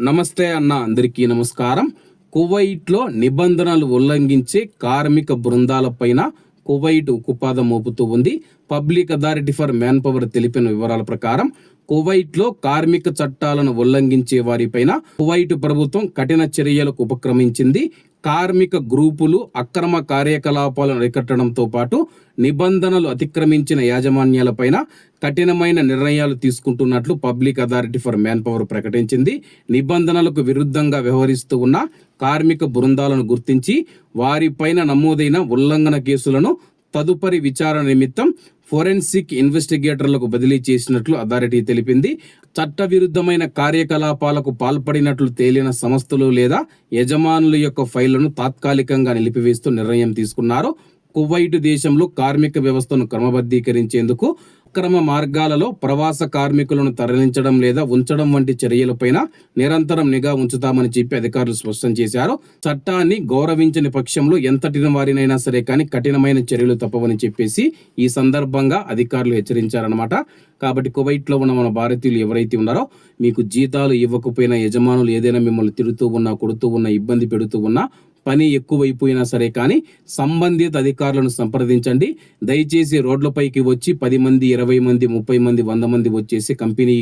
నమస్తే అన్న, అందరికీ నమస్కారం. కువైట్లో నిబంధనలు ఉల్లంఘించే కార్మిక బృందాలపైన కువైట్ ఉక్కుపాదం మోపుతూ ఉంది. Public authority for man power తెలిపిన వివరాల ప్రకారం కువైట్లో కార్మిక చట్టాలను ఉల్లంఘించే వారిపైన కువైట్ ప్రభుత్వం కఠిన చర్యలకు ఉపక్రమించింది. కార్మిక గ్రూపులు అక్రమ కార్యకలాపాలను అరికట్టడంతో పాటు నిబంధనలు అతిక్రమించిన యాజమాన్యాలపైన కఠినమైన నిర్ణయాలు తీసుకుంటున్నట్లు public authority for man power ప్రకటించింది. నిబంధనలకు విరుద్ధంగా వ్యవహరిస్తూ ఉన్న కార్మిక బృందాలను గుర్తించి వారిపైన నమోదైన ఉల్లంఘన కేసులను తదుపరి విచారణ నిమిత్తం ఫోరెన్సిక్ ఇన్వెస్టిగేటర్లకు బదిలీ చేసినట్లు అథారిటీ తెలిపింది. చట్టవిరుద్ధమైన కార్యకలాపాలకు పాల్పడినట్లు తేలిన సంస్థలు లేదా యజమానుల యొక్క ఫైళ్లను తాత్కాలికంగా నిలిపివేస్తూ నిర్ణయం తీసుకున్నారు. కువైట్ దేశంలో కార్మిక వ్యవస్థను క్రమబద్ధీకరించేందుకు అక్రమ మార్గాలలో ప్రవాస కార్మికులను తరలించడం లేదా ఉంచడం వంటి చర్యలపైన నిరంతరం నిఘా ఉంచుతామని చెప్పి అధికారులు స్పష్టం చేశారు. చట్టాన్ని గౌరవించని పక్షంలో ఎంతటి వారినైనా సరే కానీ కఠినమైన చర్యలు తప్పవని చెప్పేసి ఈ సందర్భంగా అధికారులు హెచ్చరించారనమాట. కాబట్టి కువైట్లో ఉన్న మన భారతీయులు ఎవరైతే ఉన్నారో మీకు జీతాలు ఇవ్వకపోయినా, యజమానులు ఏదైనా మిమ్మల్ని తిడుతూ ఉన్నా, కొడుతూ ఉన్నా, ఇబ్బంది పెడుతూ ఉన్నా, పని ఎక్కువైపోయినా సరే కానీ సంబంధిత అధికారులను సంప్రదించండి. దయచేసి రోడ్లపైకి వచ్చి 10 మంది, 20 మంది, 30 మంది, 100 మంది వచ్చేసి కంపెనీ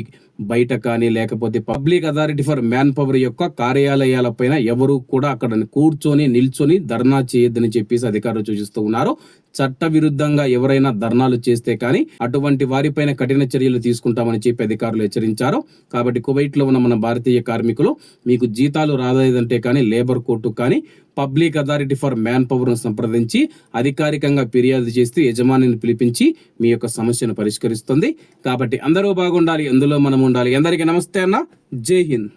బయట కానీ లేకపోతే public authority for man power యొక్క కార్యాలయాల పైన ఎవరు కూడా అక్కడ నిల్చొని ధర్నా చేయొద్దని చెప్పేసి అధికారులు సూచిస్తూ ఉన్నారు. చట్ట విరుద్ధంగా ఎవరైనా ధర్నాలు చేస్తే కానీ అటువంటి వారిపైన కఠిన చర్యలు తీసుకుంటామని చెప్పి అధికారులు హెచ్చరించారు. కాబట్టి కువైట్లో ఉన్న మన భారతీయ కార్మికులు మీకు జీతాలు రాలేదంటే కానీ లేబర్ కోర్టు కానీ public authority for man power ను సంప్రదించి అధికారికంగా ఫిర్యాదు చేస్తూ యజమానిని పిలిపించి మీ యొక్క సమస్యను పరిష్కరిస్తుంది. కాబట్టి అందరూ బాగుండాలి, అందులో మనం ఉండాలి. అందరికీ నమస్తే అన్న, జై హింద్.